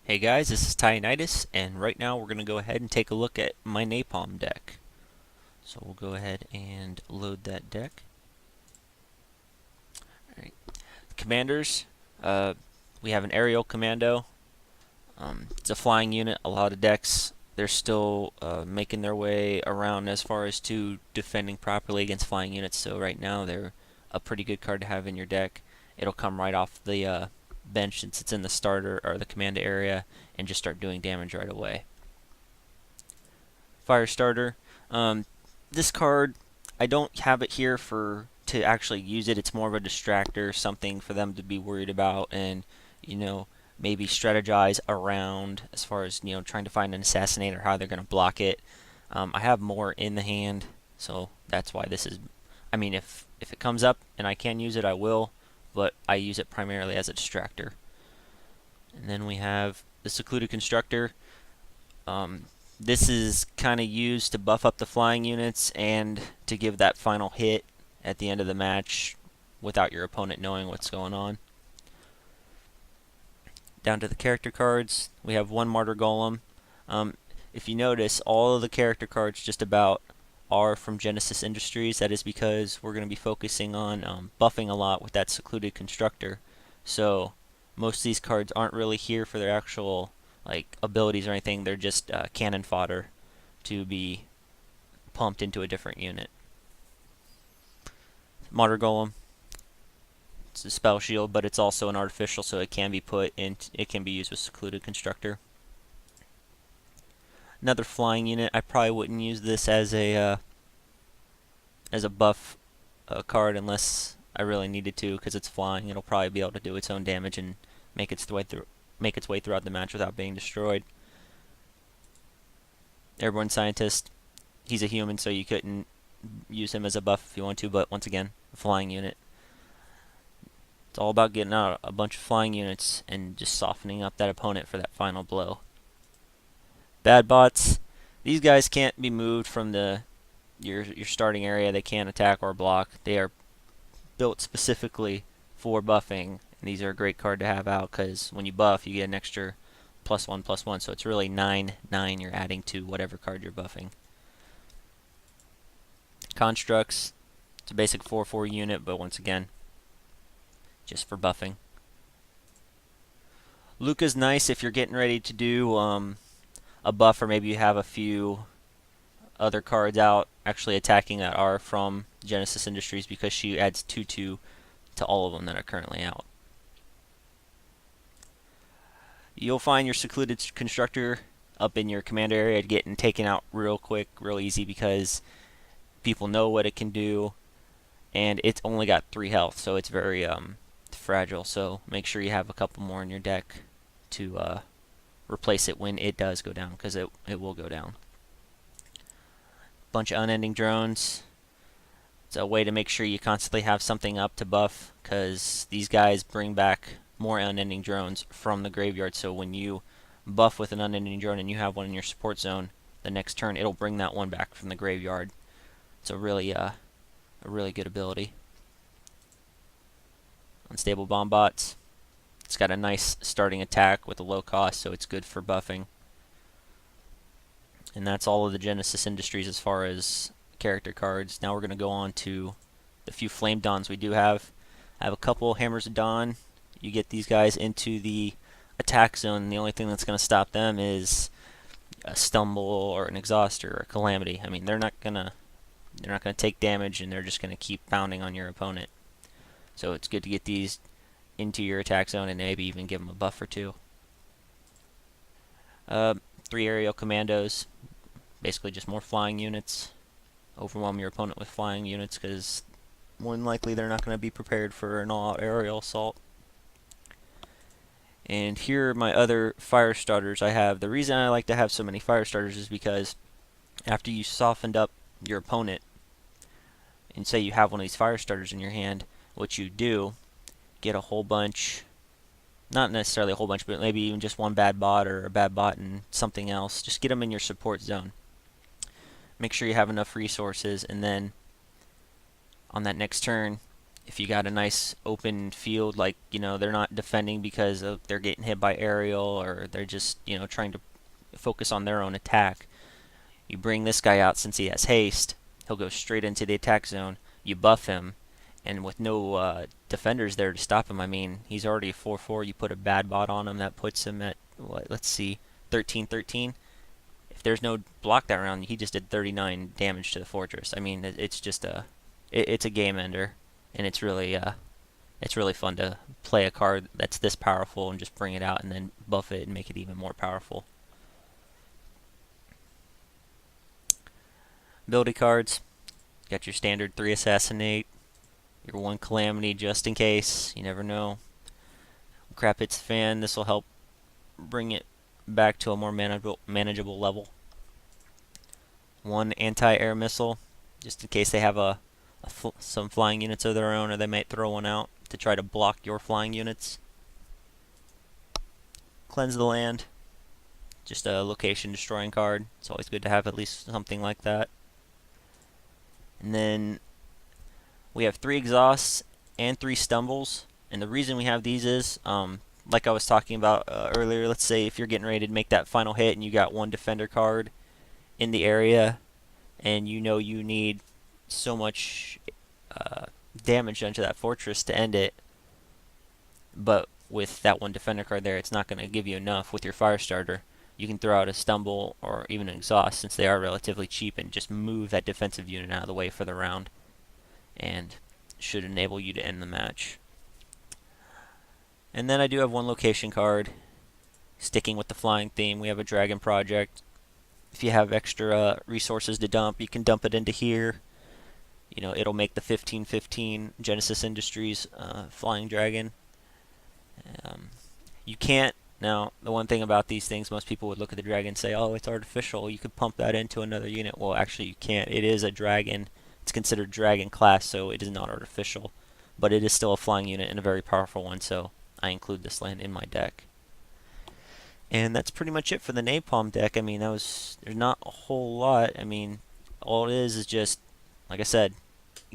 Hey guys, this is Tyanitis, and right now we're going to go ahead and take a look at my Napalm deck. So we'll go ahead and load that deck. Alright. Commanders, uh, we have an aerial commando. It's a flying unit. A lot of decks, they're still making their way around as far as to defending properly against flying units, so right now they're a pretty good card to have in your deck. It'll come right off the bench since it's in the starter or the command area and just start doing damage right away. Fire starter. This card, I don't have it here for to actually use it. It's more of a distractor, something for them to be worried about, and maybe strategize around as far as trying to find an assassinator, how they're going to block it. I have more in the hand, so that's why this is. I mean, if it comes up and I can use it, I will, but I use it primarily as a distractor. And then we have the secluded constructor. This is kind of used to buff up the flying units and to give that final hit at the end of the match without your opponent knowing what's going on. Down to the character cards, we have one Martyr Golem. If you notice, all of the character cards just about are from Genesis Industries. That is because we're going to be focusing on buffing a lot with that secluded constructor. So most of these cards aren't really here for their actual abilities or anything. They're just cannon fodder to be pumped into a different unit. Martyr Golem. It's a spell shield, but it's also an artificial, so it can be put in. It can be used with secluded constructor. Another flying unit. I probably wouldn't use this as a buff card unless I really needed to, because it's flying. It'll probably be able to do its own damage and make its way throughout the match without being destroyed. Airborne Scientist. He's a human, so you couldn't use him as a buff if you want to, but once again, a flying unit. It's all about getting out a bunch of flying units and just softening up that opponent for that final blow. Bad bots. These guys can't be moved from your starting area. They can't attack or block. They are built specifically for buffing, and these are a great card to have out because when you buff, you get an extra +1/+1. So it's really 9/9 you're adding to whatever card you're buffing. Constructs. It's a basic 4/4 unit, but once again, just for buffing. Luca's nice if you're getting ready to do a buff, or maybe you have a few other cards out actually attacking that are from Genesis Industries, because she adds 2/2 to all of them that are currently out. You'll find your secluded constructor up in your command area getting taken out real quick, real easy, because people know what it can do, and it's only got 3 health, so it's very fragile. So make sure you have a couple more in your deck to replace it when it does go down, because it will go down. Bunch of unending drones. It's a way to make sure you constantly have something up to buff, because these guys bring back more unending drones from the graveyard. So when you buff with an unending drone and you have one in your support zone, the next turn it'll bring that one back from the graveyard. It's a really good ability. Unstable bomb bots. It's got a nice starting attack with a low cost, so it's good for buffing. And that's all of the Genesis Industries as far as character cards. Now we're going to go on to the few Flame Dons we do have. I have a couple Hammers of Dawn. You get these guys into the attack zone, and the only thing that's going to stop them is a stumble or an exhaust or a calamity. I mean, they're not gonna take damage, and they're just gonna keep pounding on your opponent. So it's good to get these into your attack zone and maybe even give them a buff or two. 3 aerial commandos, basically just more flying units. Overwhelm your opponent with flying units, because more than likely they're not going to be prepared for an all-out aerial assault. And here are my other fire starters I have. The reason I like to have so many fire starters is because after you softened up your opponent, and say you have one of these fire starters in your hand, what you do, get a whole bunch, not necessarily a whole bunch, but maybe even just one bad bot or a bad bot and something else. Just get them in your support zone. Make sure you have enough resources, and then on that next turn, If you got a nice open field, like, they're not defending because they're getting hit by aerial, or they're just, trying to focus on their own attack. You bring this guy out since he has haste. He'll go straight into the attack zone. You buff him, and with no defenders there to stop him, I mean, he's already a 4/4. You put a bad bot on him, that puts him at, what, let's see, 13/13. If there's no block that round, he just did 39 damage to the fortress. I mean, it's just it's a game ender, and it's really fun to play a card that's this powerful and just bring it out and then buff it and make it even more powerful. Ability cards. Got your standard 3 Assassinate, your 1 Calamity just in case. You never know. Crap hits the fan. This will help bring it back to a more manageable level. 1 Anti-Air Missile, just in case they have some flying units of their own, or they might throw one out to try to block your flying units. Cleanse the Land, just a location destroying card. It's always good to have at least something like that. And then we have 3 Exhausts and 3 Stumbles. And the reason we have these is, like I was talking about earlier, let's say if you're getting ready to make that final hit and you got 1 Defender card in the area, and you know you need so much damage done to that fortress to end it, but with that 1 Defender card there, it's not going to give you enough with your fire starter. You can throw out a Stumble or even an Exhaust, since they are relatively cheap, and just move that defensive unit out of the way for the round, and should enable you to end the match. And then I do have 1 location card. Sticking with the flying theme, we have a Dragon Project. If you have extra resources to dump, you can dump it into here. It'll make the 1515 Genesis Industries Flying Dragon. You can't. Now, the one thing about these things, most people would look at the dragon and say, oh, it's artificial. You could pump that into another unit. Well, actually, you can't. It is a dragon. It's considered dragon class, so it is not artificial. But it is still a flying unit and a very powerful one, so I include this land in my deck. And that's pretty much it for the Napalm deck. I mean, there's not a whole lot. I mean, all it is just, like I said,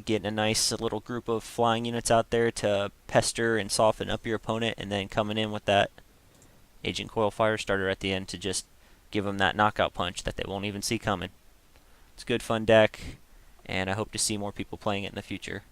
getting a nice little group of flying units out there to pester and soften up your opponent, and then coming in with that Agent Coil Firestarter at the end to just give them that knockout punch that they won't even see coming. It's a good, fun deck, and I hope to see more people playing it in the future.